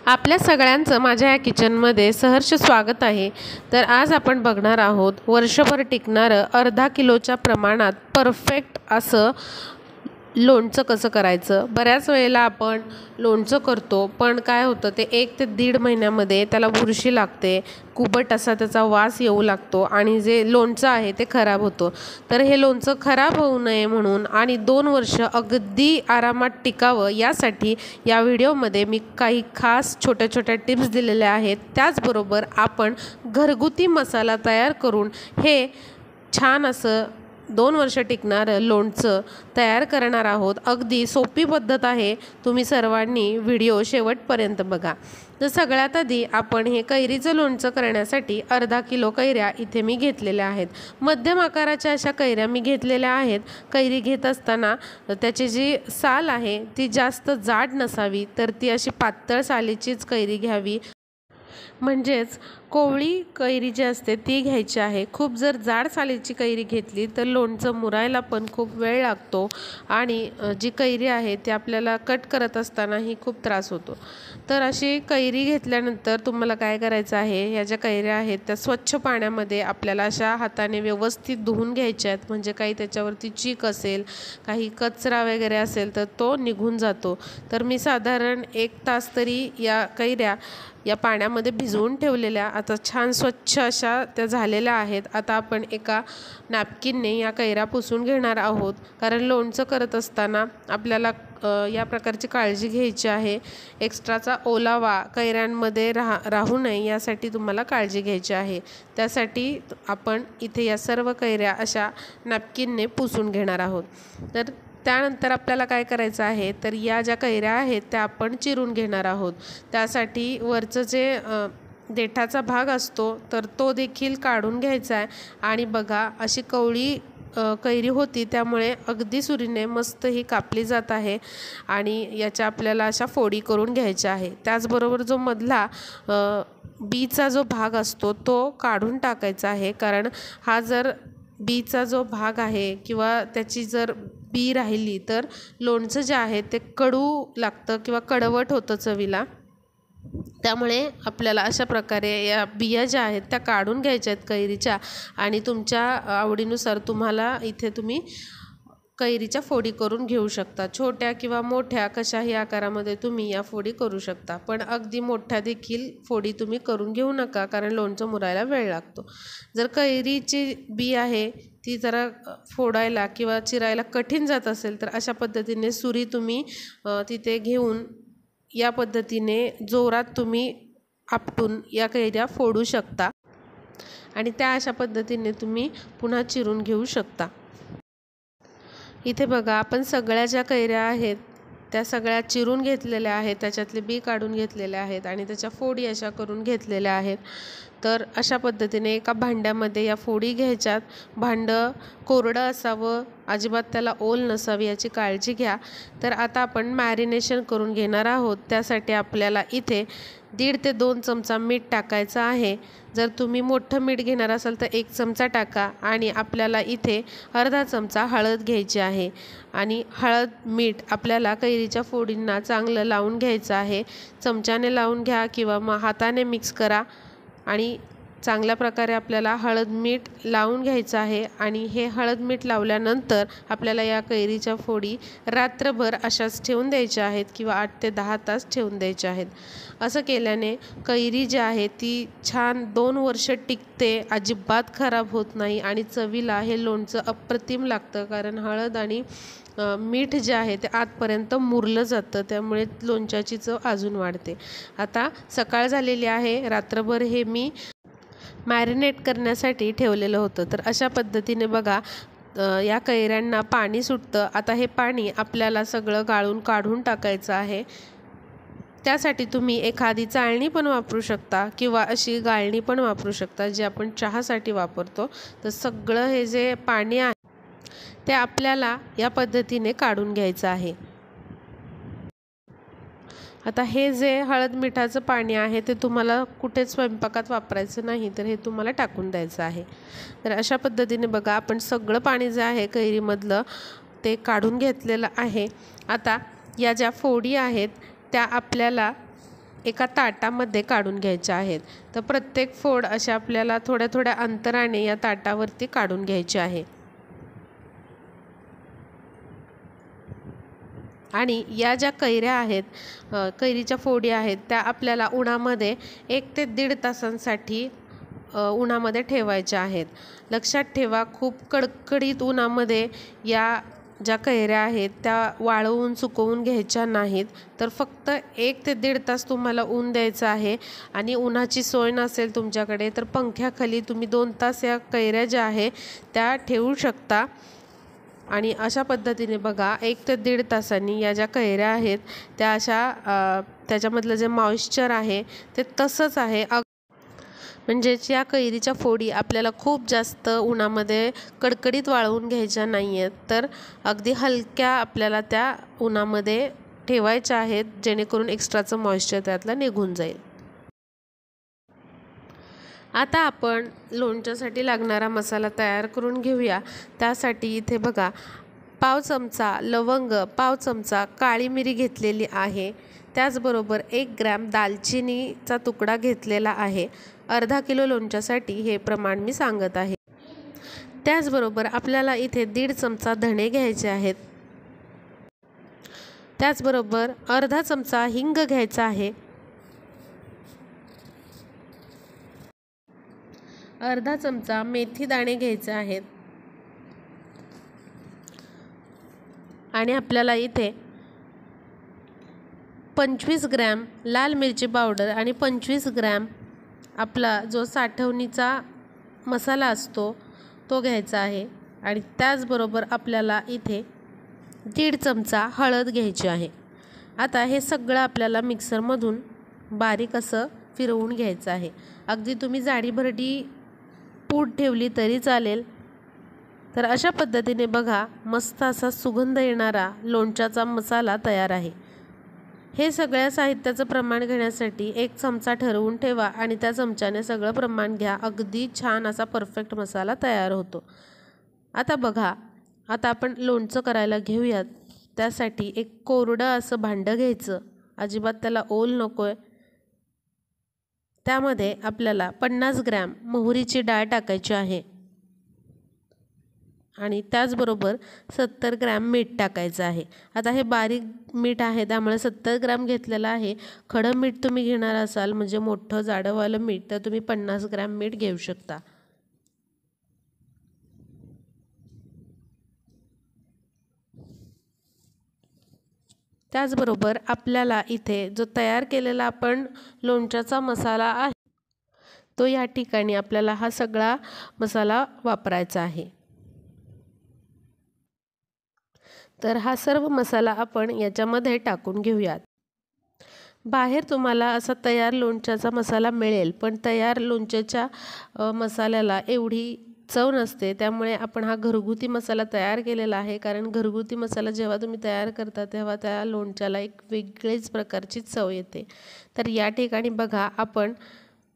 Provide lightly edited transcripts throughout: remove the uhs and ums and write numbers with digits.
आपल्या सगळ्यांचं माझ्या या किचनमध्ये सहर्ष स्वागत आहे। तर आज आपण बघणार आहोत वर्षभर टिकणारं अर्धा किलोच्या प्रमाणात परफेक्ट असं लोणचं कसं करायचं। बऱ्याच वेळेला आपण लोणचं करतो, पण काय होतं ते 1 ते 1.5 महिन्यामध्ये त्याला बुरशी लागते, कुबट असा त्याचा वास येऊ लागतो आणि जे लोणचं आहे ते खराब होतं। तर हे लोणचं खराब होऊ नये म्हणून आणि 2 वर्ष अगदी आरामात टिकावं यासाठी या व्हिडिओमध्ये मी काही खास छोट्या टिप्स दिलेल्या आहेत। त्याचबरोबर आपण घरगुती मसाला तयार करून हे छान असं 2 वर्ष टिकणारं लोणचं तयार करणार आहोत। अगदी सोपी पद्धत आहे, तुम्ही सर्वांनी व्हिडिओ शेवटपर्यंत बघा। तर सगळ्यात आधी आपण हे कैरीचं लोणचं करण्यासाठी अर्धा किलो कैऱ्या इथे मी घेतलेल्या आहेत। मध्यम आकाराच्या अशा कैऱ्या मी घेतलेल्या आहेत। कैरी घेत असताना त्याची जी साल आहे ती जास्त जाड नसावी, तर ती अशी पातळ सालीचीच कैरी घ्यावी, म्हणजेच कोवळी कैरी जी असते ती घ्यायची आहे। खूप जर जाड सालीची कैरी घेतली तर लोणचं मुरायला पण खूप वेळ लागतो आणि जी कैरी आहे ती आपल्याला कट करत असतानाही खूप त्रास होतो। तर अशी कैरी घेतल्यानंतर तुम्हाला काय करायचं आहे, ह्या ज्या कैऱ्या आहेत त्या स्वच्छ पाण्यामध्ये आपल्याला अशा हाताने व्यवस्थित धुवून घ्यायच्या आहेत, म्हणजे काही त्याच्यावरती चीक असेल, काही कचरा वगैरे असेल तर तो निघून जातो। तर मी साधारण 1 तास तरी या कैऱ्या या पाण्यामध्ये भिजवून ठेवलेल्या आता छान स्वच्छ अशा त्या झालेल्या आहेत। आता आपण एका नॅपकिनने या कैऱ्या पुसून घेणार आहोत, कारण लोणचं करत असताना आपल्याला या प्रकारची काळजी घ्यायची आहे। एक्स्ट्राचा ओलावा कैऱ्यांमध्ये राहू नये यासाठी तुम्हाला काळजी घ्यायची आहे। त्यासाठी आपण इथे या सर्व कैऱ्या अशा नॅपकिनने पुसून घेणार आहोत। तर त्यानंतर आपल्याला काय करायचं आहे, तर या ज्या कैऱ्या आहेत त्या आपण चिरून घेणार आहोत। त्यासाठी वरचं जे देठाचा भाग असतो तर तो देखील काढून घ्यायचा आहे। आणि बघा अशी कवळी कैरी होती, त्यामुळे अगदी सुरीने मस्त ही कापली जात आहे आणि याच्या आपल्याला अशा फोडी करून घ्यायच्या आहे। त्याचबरोबर जो मधला बीचा जो भाग असतो तो काढून टाकायचा आहे, कारण हा जर बीचा जो भाग आहे किंवा त्याची जर बी राहिली तर लोणचं जे आहे ते कडू लागतं किंवा कडवट होतं चवीला। त्यामुळे आपल्याला अशा प्रकारे या बिया ज्या आहेत त्या काढून घ्यायच्या आहेत कैरीच्या, आणि तुमच्या आवडीनुसार तुम्ही कैरीच्या फोडी करून घेऊ शकता। छोट्या किंवा मोठ्या कशाही आकारामध्ये तुम्ही या फोडी करू शकता, पण अगदी मोठ्या देखील फोडी तुम्ही करून घेऊ नका, कारण लोणचं मुरायला वेळ लागतो। जर कैरीची बी आहे ती जरा फोडायला किंवा चिरायला कठीण जात असेल तर अशा पद्धतीने सुरी तुम्ही तिथे घेऊन या पद्धतीने जोरात तुम्ही आपटून या कैऱ्या फोडू शकता आणि त्या अशा पद्धतीने तुम्ही पुन्हा चिरून घेऊ शकता। इथे बघा आपण सगळ्या ज्या कैऱ्या आहेत त्या सगळ्या चिरून घेतलेल्या आहेत, त्याच्यातले बी काढून घेतलेले आहेत आणि त्याच्या फोडी अशा करून घेतलेल्या आहेत। तर अशा पद्धतीने एका भांड्यामध्ये या फोडी घ्यायच्यात। भांडं कोरडं असावं, अजिबात त्याला ओल नसावी याची काळजी घ्या। तर आता आपण मॅरिनेशन करून घेणार आहोत। त्यासाठी आपल्याला इथे 1.5 ते 2 चमचा मीठ टाकायचं आहे। जर तुम्ही मोठं मीठ घेणार असाल तर 1 चमचा टाका, आणि आपल्याला इथे अर्धा चमचा हळद घ्यायची आहे। आणि हळद मीठ आपल्याला कैरीच्या फोडींना चांगलं लावून घ्यायचं आहे। चमच्याने लावून घ्या किंवा मग हाताने मिक्स करा, आणि चांगल्या प्रकारे आपल्याला हळद मीठ लावून घ्यायचं आहे। आणि हे हळद मीठ लावल्यानंतर आपल्याला या कैरीच्या फोडी रात्रभर अशाच ठेवून द्यायच्या आहेत किंवा 8 ते 10 तास ठेवून द्यायच्या आहेत। असं केल्याने कैरी जी आहे ती छान 2 वर्ष टिकते, अजिबात खराब होत नाही आणि चवीला हे लोणचं अप्रतिम लागतं, कारण हळद आणि मीठ जे आहे ते आतपर्यंत मुरलं जातं, त्यामुळे लोणच्याची चव अजून वाढते। आता सकाळ झालेली आहे, रात्रभर हे मी मॅरिनेट करण्यासाठी ठेवलेलं होतं। तर अशा पद्धतीने बघा या कैऱ्यांना पाणी सुटतं। आता हे पाणी आपल्याला सगळं गाळून काढून टाकायचं आहे। त्यासाठी तुम्ही एखादी चाळणी पण वापरू शकता किंवा अशी गाळणी पण वापरू शकता, जी आपण चहासाठी वापरतो। तर सगळं हे जे पाणी आहे ते आपल्याला या पद्धतीने काढून घ्यायचं आहे। आता हे जे हळद मिठाचं पाणी आहे ते तुम्हाला कुठेच स्वयंपाकात वापरायचं नाही, तर हे तुम्हाला टाकून द्यायचं आहे। तर अशा पद्धतीने बघा आपण सगळं पाणी जे आहे कैरीमधलं ते काढून घेतलेलं आहे। आता या ज्या फोडी आहेत त्या आपल्याला एका ताटामध्ये काढून घ्यायच्या आहेत। तर प्रत्येक फोड अशा आपल्याला थोड्या थोड्या अंतराने या ताटावरती काढून घ्यायची आहे। आणि या ज्या कैऱ्या आहेत, कैरीच्या फोडी आहेत, त्या आपल्याला उन्हामध्ये 1 ते 1.5 तासांसाठी उन्हामध्ये ठेवायच्या आहेत। लक्षात ठेवा, खूप कडकडीत उन्हामध्ये या ज्या कैऱ्या आहेत त्या वाळवून सुकवून घ्यायच्या नाहीत। तर फक्त 1 ते 1.5 तास तुम्हाला ऊन द्यायचं आहे। आणि उन्हाची सोय नसेल तुमच्याकडे तर पंख्याखाली तुम्ही 2 तास या कैऱ्या ज्या आहे त्या ठेवू शकता। आणि अशा पद्धतीने बघा 1 ते 1.5 तासांनी या ज्या कैऱ्या आहेत त्या अशा त्याच्यामधलं जे मॉइश्चर आहे ते तसंच आहे। म्हणजेच या कैरीच्या फोडी आपल्याला खूप जास्त उन्हामध्ये कडकडीत वाळवून घ्यायच्या नाही आहेत, तर अगदी हलक्या आपल्याला त्या उन्हामध्ये ठेवायच्या आहेत, जेणेकरून एक्स्ट्राचं मॉइश्चर त्यातलं निघून जाईल। आता आपण लोणच्यासाठी लागणारा मसाला तयार करून घेऊया। त्यासाठी इथे बघा पाव चमचा लवंग, पाव चमचा काळी मिरी घेतलेली आहे। त्याचबरोबर 1 ग्रॅम दालचिनीचा तुकडा घेतलेला आहे। अर्धा किलो लोणच्यासाठी हे प्रमाण मी सांगत आहे। त्याचबरोबर आपल्याला इथे 1.5 चमचा धणे घ्यायचे आहेत। त्याचबरोबर अर्धा चमचा हिंग घ्यायचा आहे। अर्धा चमचा मेथी दाणे घ्यायचे आहेत। आणि आपल्याला इथे 25 ग्रॅम लाल मिरची पावडर आणि 25 ग्रॅम आपला जो साठवणीचा मसाला असतो तो घ्यायचा आहे। आणि त्याचबरोबर आपल्याला इथे 1.5 चमचा हळद घ्यायची आहे। आता हे सगळं आपल्याला मिक्सरमधून बारीक असं फिरवून घ्यायचं आहे। अगदी तुम्ही जाडीभरडी पूड ठेवली तरी चालेल। तर अशा पद्धतीने बघा मस्त असा सुगंध येणारा लोणच्याचा मसाला तयार आहे। हे सगळ्या साहित्याचं प्रमाण घेण्यासाठी 1 चमचा ठरवून ठेवा आणि त्या चमच्याने सगळं प्रमाण घ्या। अगदी छान असा परफेक्ट मसाला तयार होतो। आता बघा, आता आपण लोणचं करायला घेऊयात। त्यासाठी एक कोरडं असं भांडं घ्यायचं, अजिबात त्याला ओल नकोय। त्यामध्ये आपल्याला 50 ग्रॅम मोहरीची डाळ टाकायची आहे। आणि त्याचबरोबर 70 ग्रॅम मीठ टाकायचं आहे। आता हे बारीक मीठ आहे त्यामुळे 70 ग्रॅम घेतलेलं आहे। खडं मीठ तुम्ही घेणार असाल म्हणजे मोठं जाडंवालं मीठ तर तुम्ही 50 ग्रॅम मीठ घेऊ शकता। त्याचबरोबर आपल्याला इथे जो तयार केलेला आपण लोणच्याचा मसाला आहे तो या ठिकाणी आपल्याला हा सगळा मसाला वापरायचा आहे। तर हा सर्व मसाला आपण याच्यामध्ये टाकून घेऊयात। बाहेर तुम्हाला असा तयार लोणच्याचा मसाला मिळेल, पण तयार लोणच्याच्या मसाल्याला एवढी चव नसते। त्यामुळे आपण हा घरगुती मसाला तयार केलेला आहे, कारण घरगुती मसाला जेव्हा तुम्ही तयार करता तेव्हा त्या लोणच्याला एक वेगळीच प्रकारची चव येते। तर या ठिकाणी बघा आपण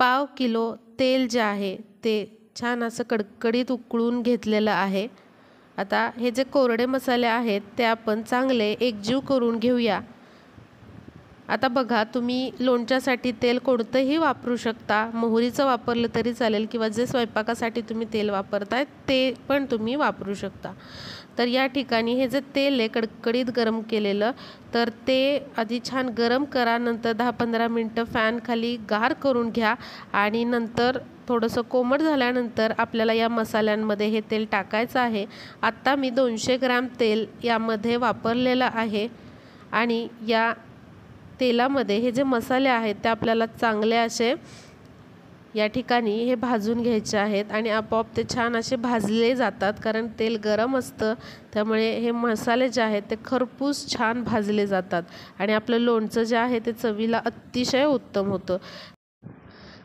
पाव किलो तेल जे आहे ते छान असं कडकडीत उकळून घेतलेलं आहे। आता हे जे कोरडे मसाले आहेत ते आपण चांगले एकजीव करून घेऊया। आता बघा तुम्ही लोणच्यासाठी तेल कोणतंही वापरू शकता, मोहरीचं वापरलं तरी चालेल किंवा जे स्वयंपाकासाठी तुम्ही तेल वापरताय ते पण तुम्ही वापरू शकता। तर या ठिकाणी हे जे तेल आहे कडकडीत गरम केलेलं, तर ते आधी छान गरम करा, नंतर 10-15 मिनटं फॅन खाली गार करून घ्या आणि नंतर थोडंसं कोमट झाल्यानंतर आपल्याला या मसाल्यांमध्ये हे तेल टाकायचं आहे। आत्ता मी 200 ग्रॅम तेल यामध्ये वापरलेलं आहे आणि या तेलामध्ये हे जे मसाले आहेत ते आपल्याला चांगले असे या ठिकाणी हे भाजून घ्यायचे आहेत आणि आपोआप ते छान असे भाजले जातात, कारण तेल गरम असतं त्यामुळे हे मसाले जे आहेत ते खरपूस छान भाजले जातात आणि आपलं लोणचं जे आहे ते चवीला अतिशय उत्तम होतं,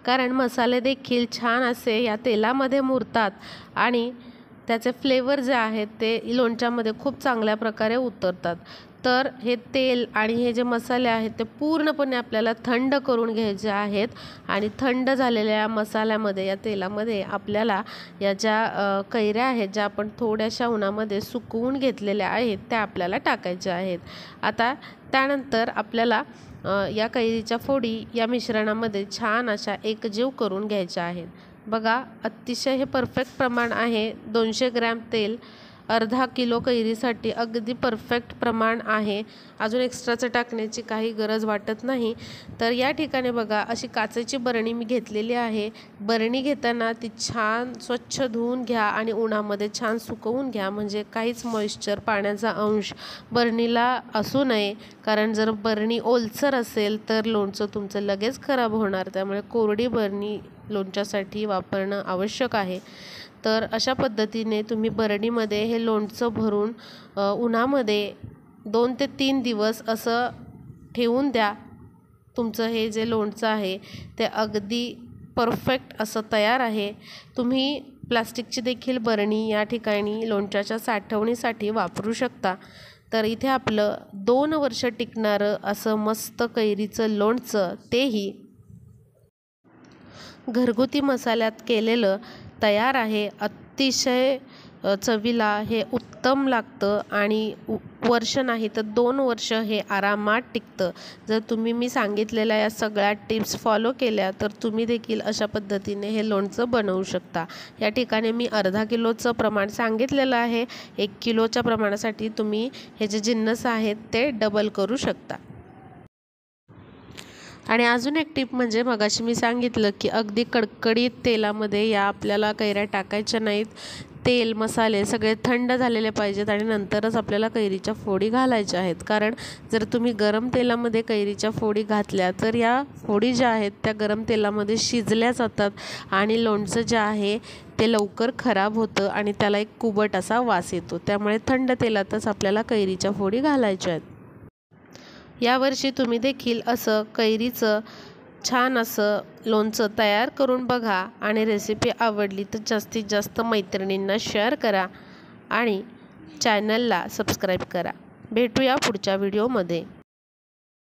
कारण मसाले देखील छान असे या तेलामध्ये मुरतात आणि त्याचे फ्लेवर जे आहेत ते लोणच्यामध्ये खूप चांगल्या प्रकारे उतरतात। तर हे तेल आणि हे जे मसाले आहेत ते पूर्णपणे आपल्याला थंड करून घ्यायचे आहेत आणि थंड झालेल्या मसाल्यामध्ये या तेलामध्ये आपल्याला या ज्या कैऱ्या आहेत ज्या आपण थोड्याशा उन्हामध्ये सुकवून घेतलेल्या आहेत त्या आपल्याला टाकायच्या आहेत। आता त्यानंतर आपल्याला या कैरीच्या फोडी या मिश्रणामध्ये छान अशा एकजीव करून घ्यायच्या आहेत। बघा, अतिशय हे परफेक्ट प्रमाण आहे। 200 ग्रॅम तेल अर्धा किलो कैरीसाठी अगदी परफेक्ट प्रमाण आहे। अजून एक्स्ट्राचं टाकण्याची काही गरज वाटत नाही। तर या ठिकाणी बघा, अशी काचेची बरणी मी घेतलेली आहे। बरणी घेताना ती छान स्वच्छ धुवून घ्या आणि उन्हामध्ये छान सुकवून घ्या, म्हणजे काहीच मॉइश्चर, पाण्याचा अंश बरणीला असू नये। कारण जर बरणी ओलसर असेल तर लोणचं तुमचं लगेच खराब होणार। त्यामुळे कोरडी बरणी लोणच्यासाठी वापरणं आवश्यक आहे। तर अशा पद्धतीने तुम्ही बरणीमध्ये हे लोणचं भरून उन्हामध्ये 2 ते 3 दिवस असं ठेवून द्या। तुमचं हे जे लोणचं आहे ते अगदी परफेक्ट असं तयार आहे। तुम्ही प्लास्टिकची देखील बरणी या ठिकाणी लोणच्याच्या साठवणीसाठी वापरू शकता। तर इथे आपलं 2 वर्ष टिकणारं असं मस्त कैरीचं लोणचं, तेही घरगुती मसाल्यात केलेलं, तयार आहे। अतिशय चवीला हे उत्तम लागतं आणि वर्ष नाही तर 2 वर्ष हे आरामात टिकतं। जर तुम्ही मी सांगितलेल्या या सगळ्या टिप्स फॉलो केल्या तर तुम्ही देखील अशा पद्धतीने हे लोणचं बनवू शकता। या ठिकाणी मी अर्धा किलोचं प्रमाण सांगितलेलं आहे। 1 किलोच्या प्रमाणासाठी तुम्ही हे जे जिन्नस आहेत ते डबल करू शकता। आणि अजून एक टिप म्हणजे मगाशी मी सांगितलं की अगदी कडकडीत तेलामध्ये या आपल्याला कैऱ्या टाकायच्या नाहीत। तेल, मसाले सगळे थंड झालेले पाहिजेत आणि नंतरच आपल्याला कैरीच्या फोडी घालायच्या आहेत। कारण जर तुम्ही गरम तेलामध्ये कैरीच्या फोडी घातल्या तर या फोडी ज्या आहेत त्या गरम तेलामध्ये शिजल्या जातात आणि लोणचं जे आहे ते लवकर खराब होतं आणि त्याला एक कुबट असा वास येतो। त्यामुळे थंड तेलातच आपल्याला कैरीच्या फोडी घालायच्या आहेत। यावर्षी तुम्ही देखील असं कैरीचं छान असं लोणचं तयार करून बघा आणि रेसिपी आवडली तर जास्तीत जास्त मैत्रिणींना शेअर करा आणि चॅनलला सबस्क्राईब करा। भेटूया पुढच्या व्हिडिओमध्ये।